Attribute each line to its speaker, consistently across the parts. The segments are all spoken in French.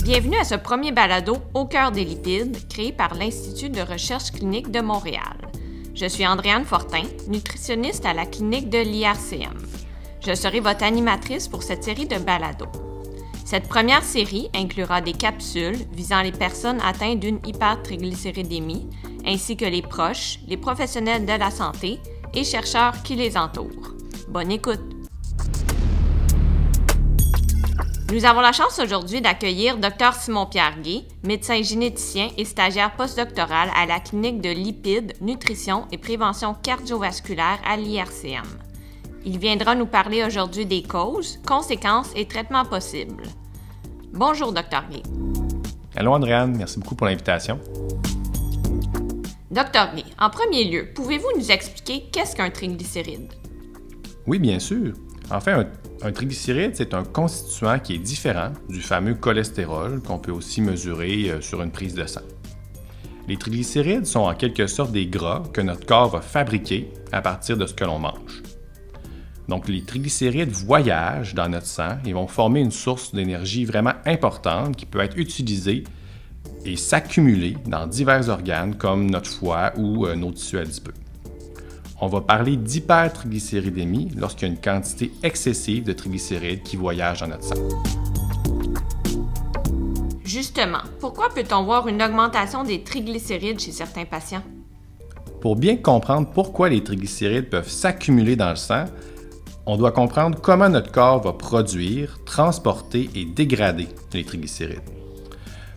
Speaker 1: Bienvenue à ce premier balado Au cœur des lipides, créé par l'Institut de recherche clinique de Montréal. Je suis Andréane Fortin, nutritionniste à la clinique de l'IRCM. Je serai votre animatrice pour cette série de balados. Cette première série inclura des capsules visant les personnes atteintes d'une hypertriglycéridémie, ainsi que les proches, les professionnels de la santé et chercheurs qui les entourent. Bonne écoute! Nous avons la chance aujourd'hui d'accueillir Dr Simon-Pierre Guay, médecin généticien et stagiaire postdoctoral à la clinique de lipides, nutrition et prévention cardiovasculaire à l'IRCM. Il viendra nous parler aujourd'hui des causes, conséquences et traitements possibles. Bonjour Dr Guay.
Speaker 2: Allô Andréane, merci beaucoup pour l'invitation.
Speaker 1: Dr Guay, en premier lieu, pouvez-vous nous expliquer qu'est-ce qu'un triglycéride?
Speaker 2: Oui, bien sûr. En fait, un triglycéride, c'est un constituant qui est différent du fameux cholestérol qu'on peut aussi mesurer sur une prise de sang. Les triglycérides sont en quelque sorte des gras que notre corps va fabriquer à partir de ce que l'on mange. Donc, les triglycérides voyagent dans notre sang et vont former une source d'énergie vraiment importante qui peut être utilisée et s'accumuler dans divers organes comme notre foie ou nos tissus adipeux. On va parler d'hypertriglycéridémie lorsqu'il y a une quantité excessive de triglycérides qui voyagent dans notre sang.
Speaker 1: Justement, pourquoi peut-on voir une augmentation des triglycérides chez certains patients?
Speaker 2: Pour bien comprendre pourquoi les triglycérides peuvent s'accumuler dans le sang, on doit comprendre comment notre corps va produire, transporter et dégrader les triglycérides.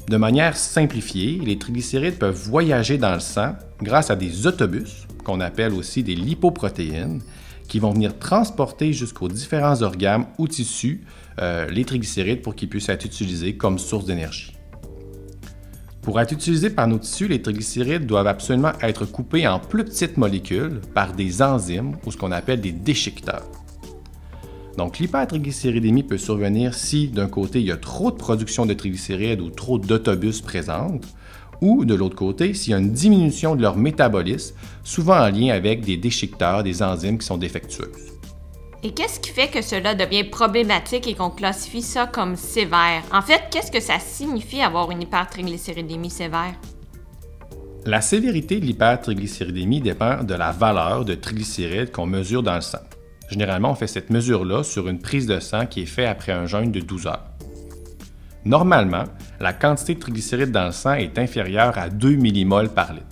Speaker 2: De manière simplifiée, les triglycérides peuvent voyager dans le sang grâce à des autobus, qu'on appelle aussi des lipoprotéines, qui vont venir transporter jusqu'aux différents organes ou tissus les triglycérides pour qu'ils puissent être utilisés comme source d'énergie. Pour être utilisés par nos tissus, les triglycérides doivent absolument être coupés en plus petites molécules par des enzymes ou ce qu'on appelle des déchiqueteurs. Donc, l'hypertriglycéridémie peut survenir si, d'un côté, il y a trop de production de triglycérides ou trop d'autobus présentes, ou, de l'autre côté, s'il y a une diminution de leur métabolisme, souvent en lien avec des déchiqueteurs, des enzymes qui sont défectueuses.
Speaker 1: Et qu'est-ce qui fait que cela devient problématique et qu'on classifie ça comme sévère? En fait, qu'est-ce que ça signifie avoir une hypertriglycéridémie sévère?
Speaker 2: La sévérité de l'hypertriglycéridémie dépend de la valeur de triglycérides qu'on mesure dans le sang. Généralement, on fait cette mesure-là sur une prise de sang qui est faite après un jeûne de 12 heures. Normalement, la quantité de triglycérides dans le sang est inférieure à 2 millimoles par litre.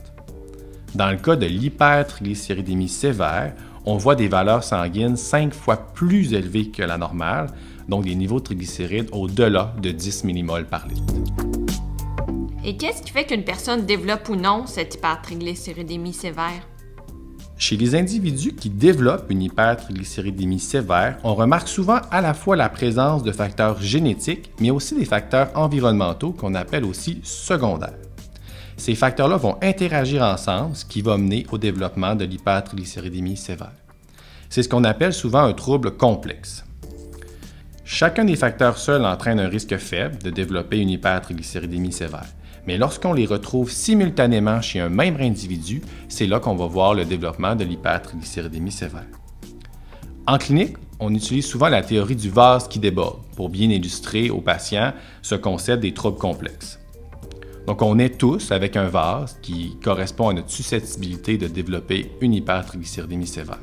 Speaker 2: Dans le cas de l'hypertriglycéridémie sévère, on voit des valeurs sanguines 5 fois plus élevées que la normale, donc des niveaux de triglycérides au-delà de 10 millimoles par litre.
Speaker 1: Et qu'est-ce qui fait qu'une personne développe ou non cette hypertriglycéridémie sévère?
Speaker 2: Chez les individus qui développent une hypertriglycéridémie sévère, on remarque souvent à la fois la présence de facteurs génétiques, mais aussi des facteurs environnementaux qu'on appelle aussi secondaires. Ces facteurs-là vont interagir ensemble, ce qui va mener au développement de l'hypertriglycéridémie sévère. C'est ce qu'on appelle souvent un trouble complexe. Chacun des facteurs seuls entraîne un risque faible de développer une hypertriglycéridémie sévère. Mais lorsqu'on les retrouve simultanément chez un même individu, c'est là qu'on va voir le développement de l'hypertriglycéridémie sévère. En clinique, on utilise souvent la théorie du vase qui déborde pour bien illustrer aux patients ce concept des troubles complexes. Donc, on est tous avec un vase qui correspond à notre susceptibilité de développer une hypertriglycéridémie sévère.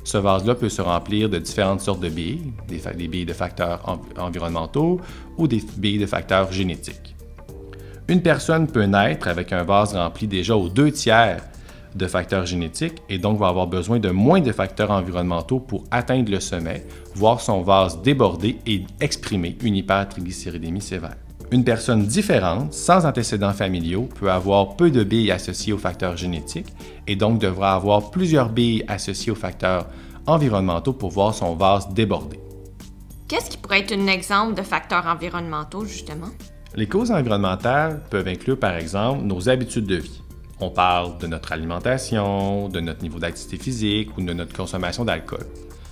Speaker 2: Ce vase-là peut se remplir de différentes sortes de billes, des billes de facteurs environnementaux ou des billes de facteurs génétiques. Une personne peut naître avec un vase rempli déjà aux 2/3 de facteurs génétiques et donc va avoir besoin de moins de facteurs environnementaux pour atteindre le sommet, voir son vase déborder et exprimer une hypertriglycéridémie sévère. Une personne différente, sans antécédents familiaux, peut avoir peu de billes associées aux facteurs génétiques et donc devra avoir plusieurs billes associées aux facteurs environnementaux pour voir son vase déborder.
Speaker 1: Qu'est-ce qui pourrait être un exemple de facteurs environnementaux, justement?
Speaker 2: Les causes environnementales peuvent inclure, par exemple, nos habitudes de vie. On parle de notre alimentation, de notre niveau d'activité physique ou de notre consommation d'alcool.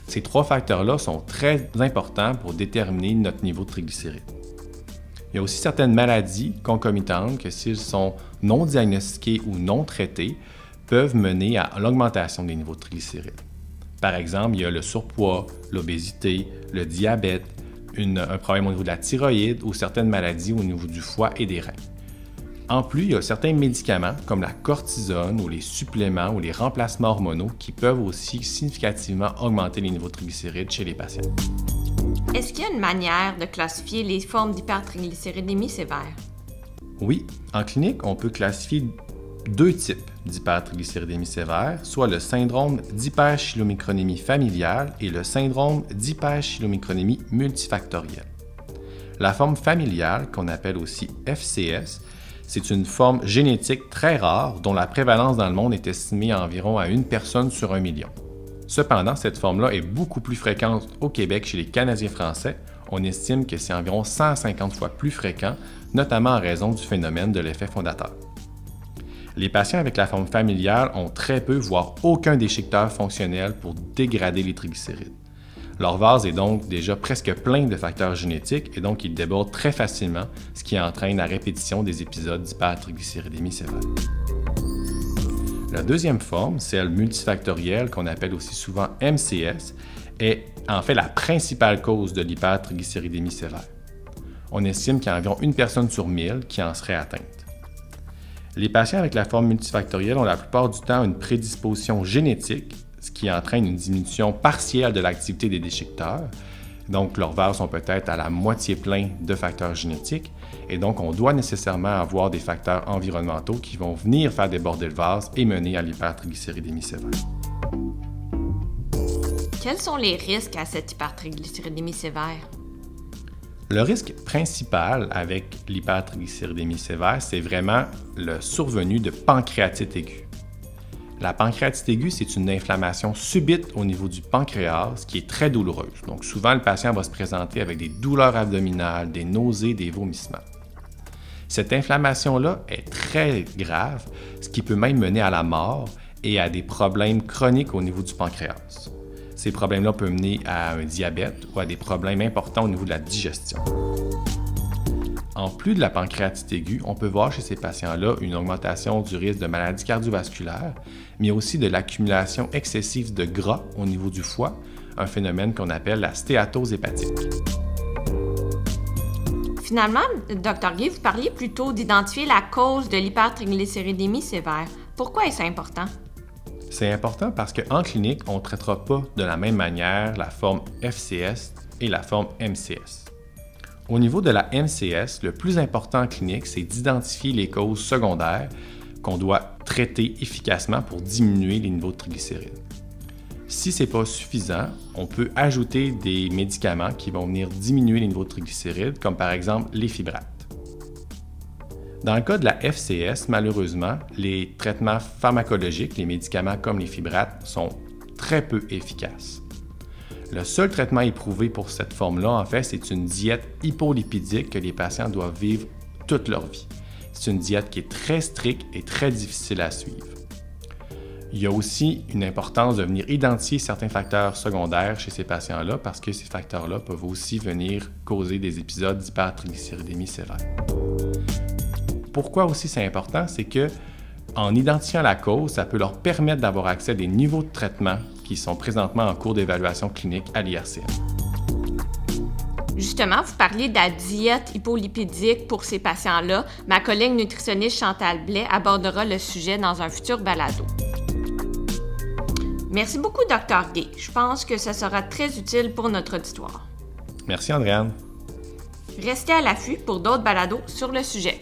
Speaker 2: Ces 3 facteurs-là sont très importants pour déterminer notre niveau de triglycérides. Il y a aussi certaines maladies concomitantes que, s'ils sont non diagnostiquées ou non traitées, peuvent mener à l'augmentation des niveaux de triglycérides. Par exemple, il y a le surpoids, l'obésité, le diabète, un problème au niveau de la thyroïde ou certaines maladies au niveau du foie et des reins. En plus, il y a certains médicaments comme la cortisone ou les suppléments ou les remplacements hormonaux qui peuvent aussi significativement augmenter les niveaux de triglycérides chez les patients.
Speaker 1: Est-ce qu'il y a une manière de classifier les formes d'hypertriglycéridémie sévère?
Speaker 2: Oui, en clinique, on peut classifier deux types d'hypertriglycéridémie sévère, soit le syndrome d'hyperchylomicronémie familiale et le syndrome d'hyperchylomicronémie multifactorielle. La forme familiale, qu'on appelle aussi FCS, c'est une forme génétique très rare dont la prévalence dans le monde est estimée à environ à 1 personne sur 1 million. Cependant, cette forme-là est beaucoup plus fréquente au Québec chez les Canadiens français. On estime que c'est environ 150 fois plus fréquent, notamment en raison du phénomène de l'effet fondateur. Les patients avec la forme familiale ont très peu, voire aucun déchiqueteur fonctionnel pour dégrader les triglycérides. Leur vase est donc déjà presque plein de facteurs génétiques et donc ils débordent très facilement, ce qui entraîne la répétition des épisodes d'hypertriglycéridémie sévère. La deuxième forme, celle multifactorielle qu'on appelle aussi souvent MCS, est en fait la principale cause de l'hypertriglycéridémie sévère. On estime qu'il y a environ 1 personne sur 1000 qui en serait atteinte. Les patients avec la forme multifactorielle ont la plupart du temps une prédisposition génétique, ce qui entraîne une diminution partielle de l'activité des déchiqueteurs. Donc, leurs vases sont peut-être à la moitié pleins de facteurs génétiques et donc on doit nécessairement avoir des facteurs environnementaux qui vont venir faire déborder le vase et mener à l'hypertriglycéridémie sévère.
Speaker 1: Quels sont les risques à cette hypertriglycéridémie sévère?
Speaker 2: Le risque principal avec l'hypertriglycéridémie sévère, c'est vraiment le survenu de pancréatite aiguë. La pancréatite aiguë, c'est une inflammation subite au niveau du pancréas qui est très douloureuse. Donc souvent, le patient va se présenter avec des douleurs abdominales, des nausées, des vomissements. Cette inflammation-là est très grave, ce qui peut même mener à la mort et à des problèmes chroniques au niveau du pancréas. Ces problèmes-là peuvent mener à un diabète ou à des problèmes importants au niveau de la digestion. En plus de la pancréatite aiguë, on peut voir chez ces patients-là une augmentation du risque de maladies cardiovasculaires, mais aussi de l'accumulation excessive de gras au niveau du foie, un phénomène qu'on appelle la stéatose hépatique.
Speaker 1: Finalement, Dr. Guy, vous parliez plutôt d'identifier la cause de l'hypertriglycéridémie sévère. Pourquoi est-ce important?
Speaker 2: C'est important parce qu'en clinique, on ne traitera pas de la même manière la forme FCS et la forme MCS. Au niveau de la MCS, le plus important en clinique, c'est d'identifier les causes secondaires qu'on doit traiter efficacement pour diminuer les niveaux de triglycérides. Si ce n'est pas suffisant, on peut ajouter des médicaments qui vont venir diminuer les niveaux de triglycérides, comme par exemple les fibrates. Dans le cas de la FCS, malheureusement, les traitements pharmacologiques, les médicaments comme les fibrates, sont très peu efficaces. Le seul traitement éprouvé pour cette forme-là, en fait, c'est une diète hypolipidique que les patients doivent vivre toute leur vie. C'est une diète qui est très stricte et très difficile à suivre. Il y a aussi une importance de venir identifier certains facteurs secondaires chez ces patients-là parce que ces facteurs-là peuvent aussi venir causer des épisodes d'hypertriglycéridémie sévère. Pourquoi aussi c'est important? C'est que en identifiant la cause, ça peut leur permettre d'avoir accès à des niveaux de traitement qui sont présentement en cours d'évaluation clinique à l'IRCM.
Speaker 1: Justement, vous parliez de la diète hypolipidique pour ces patients-là. Ma collègue nutritionniste Chantal Blais abordera le sujet dans un futur balado. Merci beaucoup, Dr. Gay. Je pense que ça sera très utile pour notre auditoire.
Speaker 2: Merci, Andréane.
Speaker 1: Restez à l'affût pour d'autres balados sur le sujet.